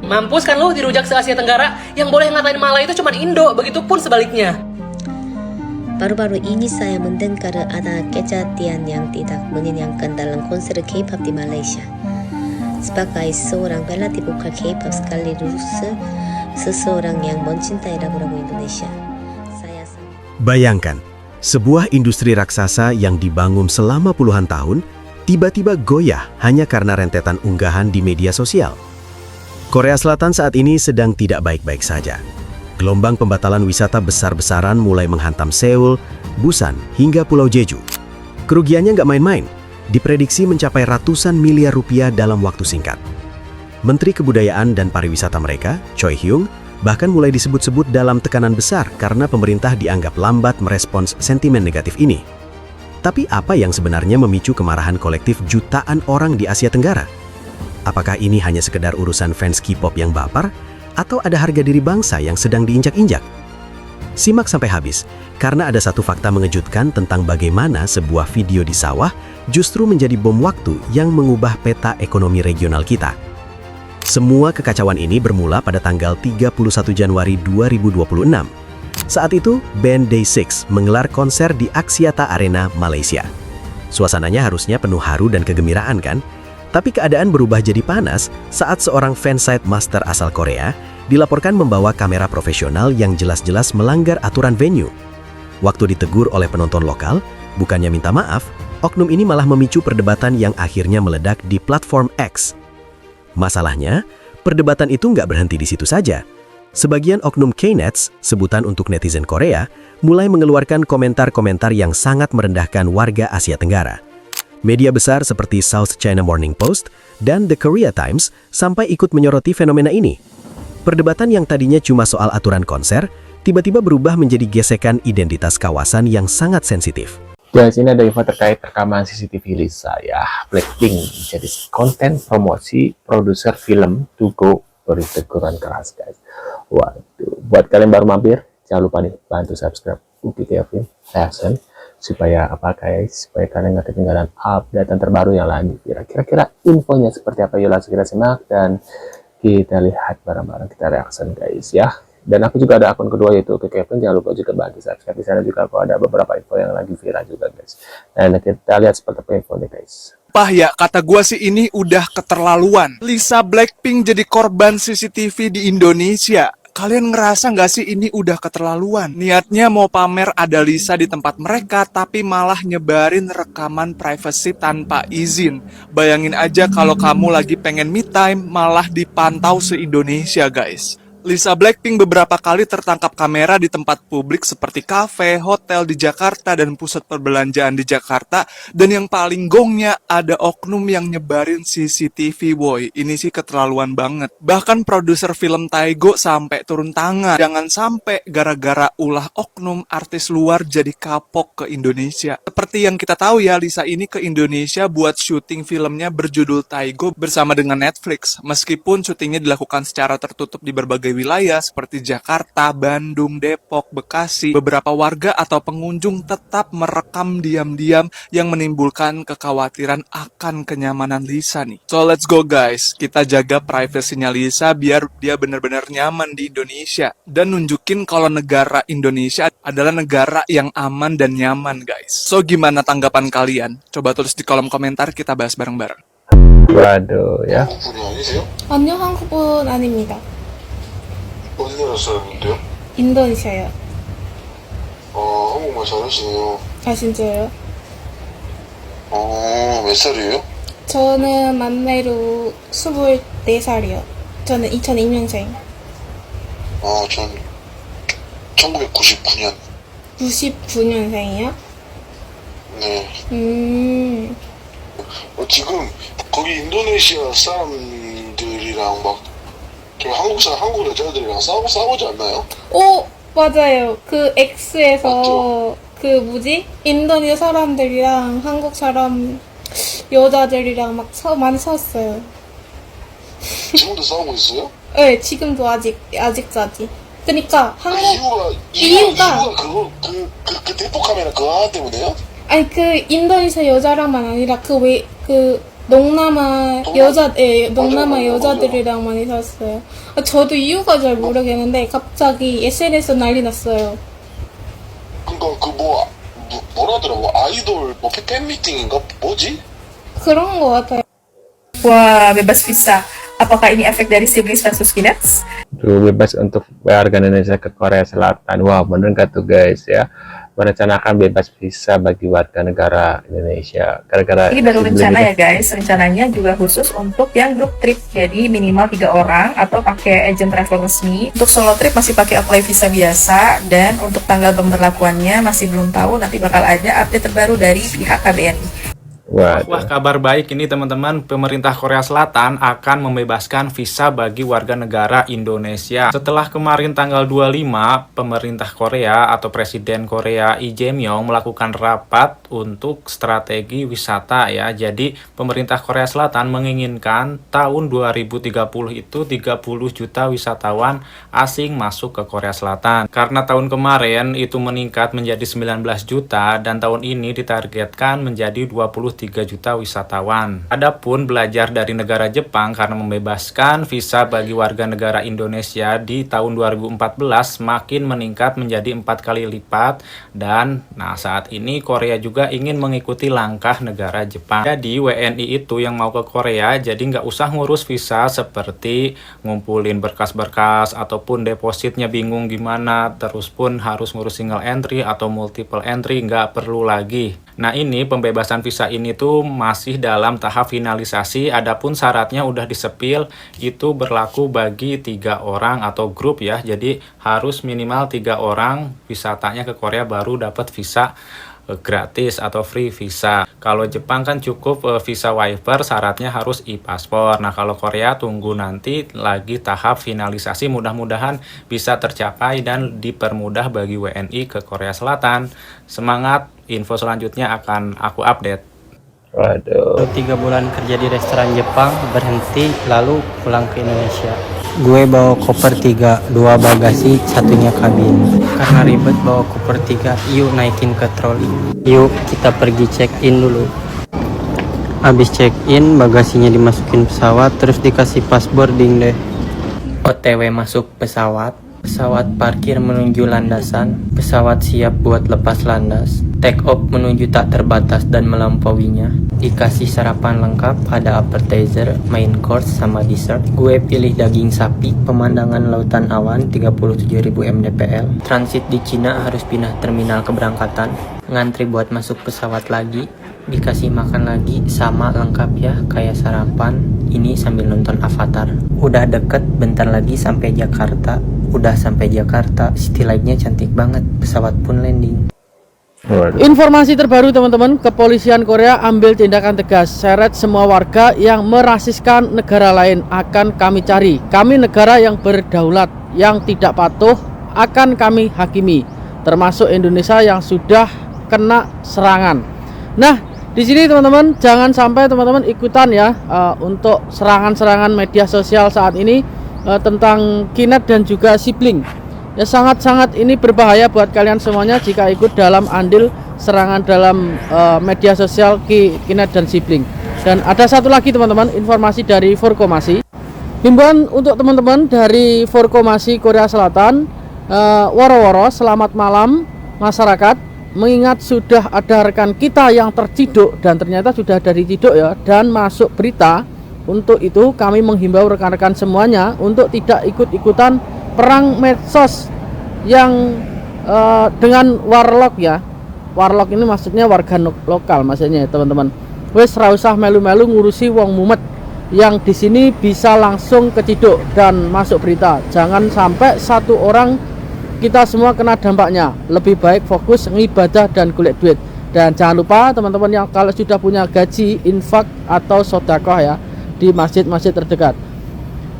Mampus kan lu dirujak se-Asia Tenggara, yang boleh ngatain Malay itu cuma Indo, begitupun sebaliknya. Baru-baru ini saya mendengar ada kejadian yang tidak menyenangkan dalam konser K-pop di Malaysia. Sebagai seorang pelatih vokal K-pop sekaligus seseorang yang mencintai lagu-lagu Indonesia, saya Bayangkan, sebuah industri raksasa yang dibangun selama puluhan tahun, tiba-tiba goyah hanya karena rentetan unggahan di media sosial. Korea Selatan saat ini sedang tidak baik-baik saja. Gelombang pembatalan wisata besar-besaran mulai menghantam Seoul, Busan, hingga Pulau Jeju. Kerugiannya nggak main-main, diprediksi mencapai ratusan miliar rupiah dalam waktu singkat. Menteri Kebudayaan dan Pariwisata mereka, Choi Hyung, bahkan mulai disebut-sebut dalam tekanan besar karena pemerintah dianggap lambat merespons sentimen negatif ini. Tapi apa yang sebenarnya memicu kemarahan kolektif jutaan orang di Asia Tenggara? Apakah ini hanya sekedar urusan fans K-pop yang baper, atau ada harga diri bangsa yang sedang diinjak-injak? Simak sampai habis, karena ada satu fakta mengejutkan tentang bagaimana sebuah video di sawah justru menjadi bom waktu yang mengubah peta ekonomi regional kita. Semua kekacauan ini bermula pada tanggal 31 Januari 2026. Saat itu, band Day6 menggelar konser di Axiata Arena, Malaysia. Suasananya harusnya penuh haru dan kegembiraan kan? Tapi keadaan berubah jadi panas saat seorang fansite master asal Korea dilaporkan membawa kamera profesional yang jelas-jelas melanggar aturan venue. Waktu ditegur oleh penonton lokal, bukannya minta maaf, oknum ini malah memicu perdebatan yang akhirnya meledak di platform X. Masalahnya, perdebatan itu nggak berhenti di situ saja. Sebagian oknum K-Nets, sebutan untuk netizen Korea, mulai mengeluarkan komentar-komentar yang sangat merendahkan warga Asia Tenggara. Media besar seperti South China Morning Post dan The Korea Times sampai ikut menyoroti fenomena ini. Perdebatan yang tadinya cuma soal aturan konser, tiba-tiba berubah menjadi gesekan identitas kawasan yang sangat sensitif. Guys, ini ada info terkait rekaman CCTV Lisa ya. Blackpink jadi konten promosi produser film To Go beri teguran keras guys. Waduh, buat kalian baru mampir, jangan lupa nih bantu subscribe Uki Kevin Reaction supaya apa guys, supaya kalian nggak ketinggalan update terbaru yang lagi. Kira-kira infonya seperti apa? Yuk langsung kita simak dan kita lihat bareng-bareng, kita reaction guys ya. Dan aku juga ada akun kedua yaitu Uki Kevin, jangan lupa juga bantu subscribe. Di sana juga aku ada beberapa info yang lagi viral juga guys. Dan kita lihat seperti apa infonya guys. Pah ya, kata gua sih ini udah keterlaluan. Lisa Blackpink jadi korban CCTV di Indonesia. Kalian ngerasa nggak sih ini udah keterlaluan? Niatnya mau pamer ada Lisa di tempat mereka, tapi malah nyebarin rekaman privacy tanpa izin. Bayangin aja kalau kamu lagi pengen me time, malah dipantau se-Indonesia guys. Lisa Blackpink beberapa kali tertangkap kamera di tempat publik seperti kafe, hotel di Jakarta, dan pusat perbelanjaan di Jakarta. Dan yang paling gongnya ada oknum yang nyebarin CCTV boy. Ini sih keterlaluan banget. Bahkan produser film Taigo sampai turun tangan. Jangan sampai gara-gara ulah oknum artis luar jadi kapok ke Indonesia. Seperti yang kita tahu ya, Lisa ini ke Indonesia buat syuting filmnya berjudul Taigo bersama dengan Netflix. Meskipun syutingnya dilakukan secara tertutup di berbagai wilayah seperti Jakarta, Bandung, Depok, Bekasi, beberapa warga atau pengunjung tetap merekam diam-diam yang menimbulkan kekhawatiran akan kenyamanan Lisa nih. So let's go guys, kita jaga privasinya Lisa biar dia benar-benar nyaman di Indonesia dan nunjukin kalau negara Indonesia adalah negara yang aman dan nyaman guys. So gimana tanggapan kalian? Coba tulis di kolom komentar, kita bahas bareng-bareng. Waduh ya. 아니요, 한국분 아닙니다. 어디 나라 사람인데요? 인도네시아요. 한국말 잘하시네요. 아, 진짜요? 몇 살이에요? 저는 만나이로 24살이요. 저는 2002년생. 전 1999년. 99년생이요? 네. 지금 거기 인도네시아 사람들이랑 막 한국 여자들이랑 싸우지 않나요? 오, 맞아요. 그 X에서 맞죠? 그 뭐지? 인도네시아 사람들이랑 한국 사람 여자들이랑 막 많이 싸웠어요. 지금도 싸우고 있어요? 네, 지금도 아직까지. 그러니까 한국 이유가 그거 그 대포 카메라 그거 하나 때문에요? 아니 그 인도네시아 여자랑만 아니라 그 동남아 여자들이랑 많이 샀어요. 저도 이유가 잘 모르겠는데 갑자기 SNS 난리 났어요. 그러니까 뭐라더라 뭐 아이돌 뭐 팬미팅인가 뭐지? 그런 거 같아요. Wah, bebas visa. Apakah ini efek dari Siblings versus Kinets? Tuh bebas untuk warga Indonesia ke Korea Selatan. Wah, bener gak tuh guys ya? Merencanakan bebas visa bagi warga negara Indonesia. Gara-gara Ini baru rencana ya guys. Rencananya juga khusus untuk yang group trip. Jadi minimal 3 orang atau pakai agent travel resmi. Untuk solo trip masih pakai apply visa biasa. Dan untuk tanggal pemberlakuannya masih belum tahu. Nanti bakal ada update terbaru dari pihak KBRI. Wah, Kabar baik ini teman-teman, pemerintah Korea Selatan akan membebaskan visa bagi warga negara Indonesia. Setelah kemarin tanggal 25, pemerintah Korea atau Presiden Korea Lee Jae-myung melakukan rapat untuk strategi wisata ya. Jadi pemerintah Korea Selatan menginginkan tahun 2030 itu 30 juta wisatawan asing masuk ke Korea Selatan. Karena tahun kemarin itu meningkat menjadi 19 juta dan tahun ini ditargetkan menjadi 23 juta wisatawan. Adapun belajar dari negara Jepang karena membebaskan visa bagi warga negara Indonesia di tahun 2014 makin meningkat menjadi 4 kali lipat dan saat ini Korea juga ingin mengikuti langkah negara Jepang. Jadi WNI itu yang mau ke Korea jadi nggak usah ngurus visa seperti ngumpulin berkas-berkas ataupun depositnya bingung gimana, terus pun harus ngurus single entry atau multiple entry, nggak perlu lagi. Nah ini pembebasan visa ini tuh masih dalam tahap finalisasi, adapun syaratnya udah disepil, itu berlaku bagi 3 orang atau grup ya, jadi harus minimal 3 orang wisatanya ke Korea baru dapat visa gratis atau free visa. Kalau Jepang kan cukup visa waiver, syaratnya harus e-paspor. Nah kalau Korea tunggu nanti lagi tahap finalisasi, mudah-mudahan bisa tercapai dan dipermudah bagi WNI ke Korea Selatan. Semangat, info selanjutnya akan aku update. waduh. 3 bulan kerja di restoran Jepang, berhenti lalu pulang ke Indonesia. Gue bawa koper 3, 2 bagasi, satunya kabin. Karena ribet bawa koper 3, yuk naikin ke troli. Yuk kita pergi check in dulu. Habis check in, bagasinya dimasukin pesawat, terus dikasih pas boarding deh. OTW masuk pesawat. Pesawat parkir menuju landasan, pesawat siap buat lepas landas. Take off menuju tak terbatas dan melampauinya. Dikasih sarapan lengkap, ada appetizer, main course, sama dessert. Gue pilih daging sapi, pemandangan lautan awan 37.000 mdpl. Transit di Cina harus pindah terminal keberangkatan. Ngantri buat masuk pesawat lagi. Dikasih makan lagi, sama lengkap ya, kayak sarapan. Ini sambil nonton Avatar. Udah deket, bentar lagi sampai Jakarta. Udah sampai Jakarta, city light-nya cantik banget, pesawat pun landing. Waduh. Informasi terbaru teman-teman, kepolisian Korea ambil tindakan tegas, seret semua warga yang merasiskan negara lain akan kami cari. Kami negara yang berdaulat, yang tidak patuh akan kami hakimi, termasuk Indonesia yang sudah kena serangan. Nah, di sini teman-teman jangan sampai teman-teman ikutan ya untuk serangan-serangan media sosial saat ini tentang Kinet dan juga sibling. Ya sangat-sangat ini berbahaya buat kalian semuanya jika ikut dalam andil serangan dalam media sosial Kinet dan sibling. Dan ada satu lagi teman-teman, informasi dari Forkomasi. Himbauan untuk teman-teman dari Forkomasi Korea Selatan, woro-woro selamat malam masyarakat. Mengingat sudah ada rekan kita yang terciduk dan ternyata sudah dari ciduk ya dan masuk berita. Untuk itu kami menghimbau rekan-rekan semuanya untuk tidak ikut-ikutan perang medsos yang dengan warlock ya. Warlock ini maksudnya warga lokal maksudnya ya, teman-teman. Wes ra usah melu-melu ngurusi wong mumet yang di sini bisa langsung keciduk dan masuk berita. Jangan sampai satu orang kita semua kena dampaknya. Lebih baik fokus ngibadah dan kulit duit. Dan jangan lupa teman-teman yang kalau sudah punya gaji infak atau sedekah ya di masjid-masjid terdekat.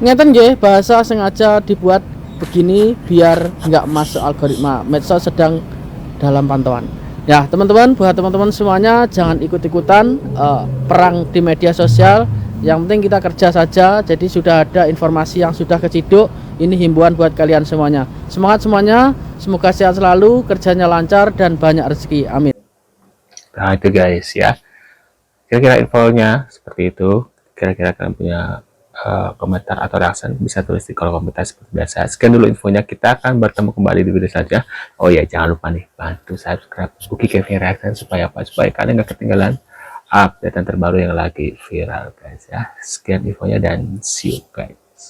Ngeten nggih, bahasa sengaja dibuat begini biar nggak masuk algoritma medsos sedang dalam pantauan. Ya teman-teman, buat teman-teman semuanya jangan ikut-ikutan perang di media sosial. Yang penting kita kerja saja. Jadi sudah ada informasi yang sudah keciduk. Ini himbauan buat kalian semuanya. Semangat semuanya, semoga sehat selalu, kerjanya lancar dan banyak rezeki. Amin. Nah itu guys ya. Kira-kira infonya seperti itu. Kira-kira kalian punya komentar atau reaksi, bisa tulis di kolom komentar seperti biasa. Sekian dulu infonya, kita akan bertemu kembali di video selanjutnya. Oh ya, jangan lupa nih, bantu subscribe Uki Kevin Reaction supaya apa? Supaya kalian gak ketinggalan update terbaru yang lagi viral guys ya. Sekian infonya dan see you guys.